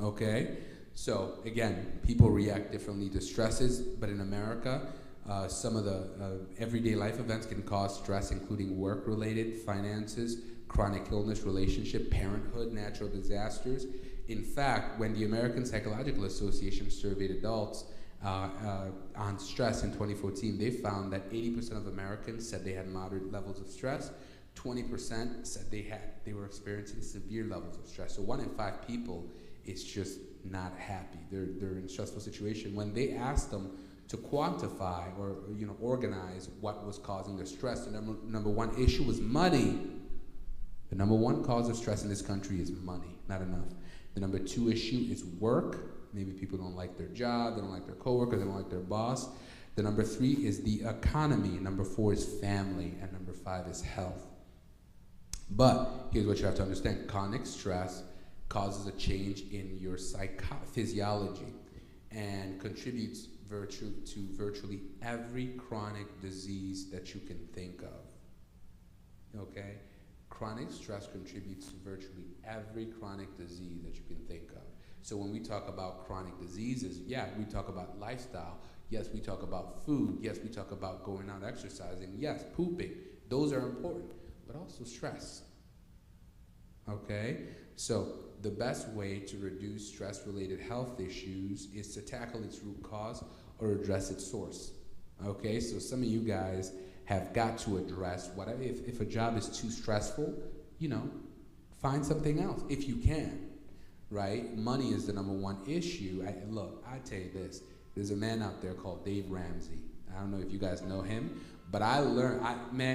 Okay? So, again, people react differently to stresses, but in America, some of the everyday life events can cause stress, including work-related, finances, chronic illness, relationship, parenthood, natural disasters. In fact, when the American Psychological Association surveyed adults on stress in 2014, they found that 80% of Americans said they had moderate levels of stress. 20% said they were experiencing severe levels of stress. So 1 in 5 people is just not happy. They're in a stressful situation. When they asked them to quantify or organize what was causing their stress, the number one issue was money. The number one cause of stress in this country is money, not enough. The number 2 issue is work. Maybe people don't like their job, they don't like their coworkers, they don't like their boss. The number 3 is the economy. Number 4 is family, and number 5 is health. But here's what you have to understand. Chronic stress causes a change in your physiology and contributes to virtually every chronic disease that you can think of. Okay? Chronic stress contributes to virtually every chronic disease that you can think of. So when we talk about chronic diseases, yeah, we talk about lifestyle. Yes, we talk about food. Yes, we talk about going out exercising. Yes, pooping. Those are important, but also stress. Okay? So the best way to reduce stress-related health issues is to tackle its root cause or address its source. Okay? So some of you guys have got to address whatever. If a job is too stressful, find something else if you can. Right? Money is the number one issue. I tell you this. There's a man out there called Dave Ramsey. I don't know if you guys know him, but I learned,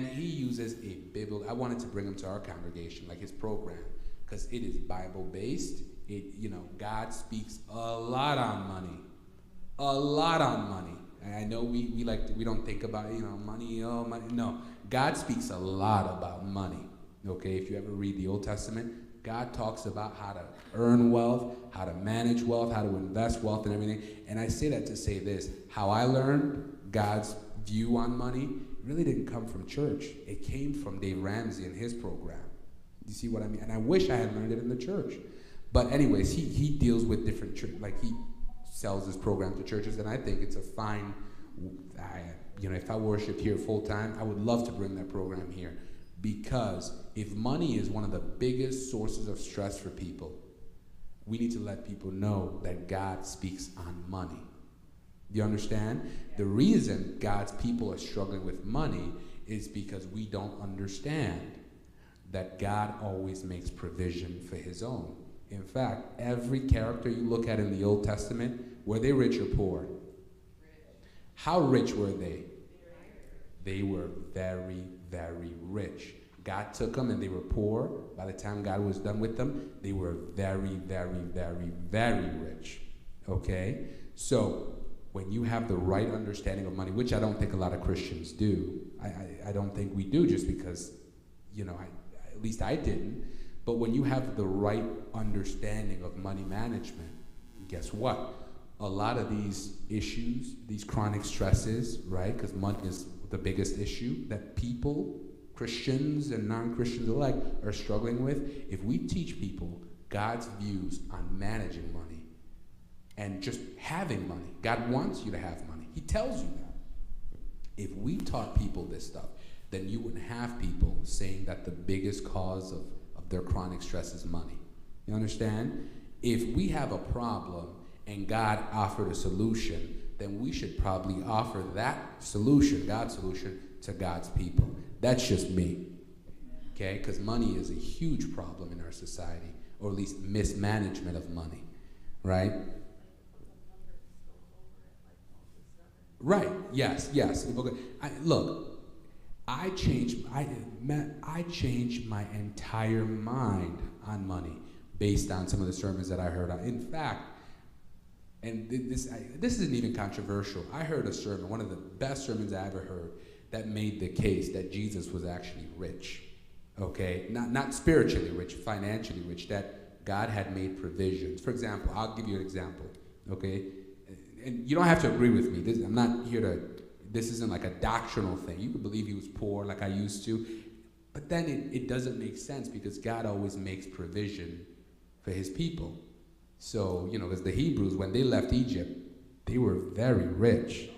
he uses a biblical, I wanted to bring him to our congregation, like his program, because it is Bible-based. God speaks a lot on money. A lot on money. And I know we don't think about, money, money. No, God speaks a lot about money. Okay, if you ever read the Old Testament, God talks about how to earn wealth, how to manage wealth, how to invest wealth and everything. And I say that to say this. How I learned God's view on money really didn't come from church. It came from Dave Ramsey and his program. You see what I mean? And I wish I had learned it in the church. But anyways, he deals with different church, like he sells his program to churches, and I think it's a fine, if I worshiped here full time, I would love to bring that program here. Because if money is one of the biggest sources of stress for people, we need to let people know that God speaks on money. Do you understand? The reason God's people are struggling with money is because we don't understand that God always makes provision for his own. In fact, every character you look at in the Old Testament, were they rich or poor? How rich were they? They were very, very rich. God took them and they were poor. By the time God was done with them, they were very, very, very, very rich. Okay? So, when you have the right understanding of money, which I don't think a lot of Christians do, I don't think we do just because, at least I didn't. But when you have the right understanding of money management, guess what? A lot of these issues, these chronic stresses, right? Because money is the biggest issue that people, Christians and non-Christians alike, are struggling with. If we teach people God's views on managing money and just having money, God wants you to have money. He tells you that. If we taught people this stuff, then you wouldn't have people saying that the biggest cause of their chronic stress is money. You understand? If we have a problem and God offered a solution, then we should probably offer that solution, God's solution, to God's people. That's just me. Okay? Because money is a huge problem in our society, or at least mismanagement of money. Right? Right. Yes. I changed my entire mind on money based on some of the sermons that I heard. In fact, and this isn't even controversial. I heard a sermon, one of the best sermons I ever heard, that made the case that Jesus was actually rich. Okay? Not spiritually rich, financially rich, that God had made provisions. For example, I'll give you an example. Okay? And you don't have to agree with me. I'm not here to, this isn't like a doctrinal thing. You could believe he was poor like I used to, but then it doesn't make sense because God always makes provision for his people. So, because the Hebrews, when they left Egypt, they were very rich.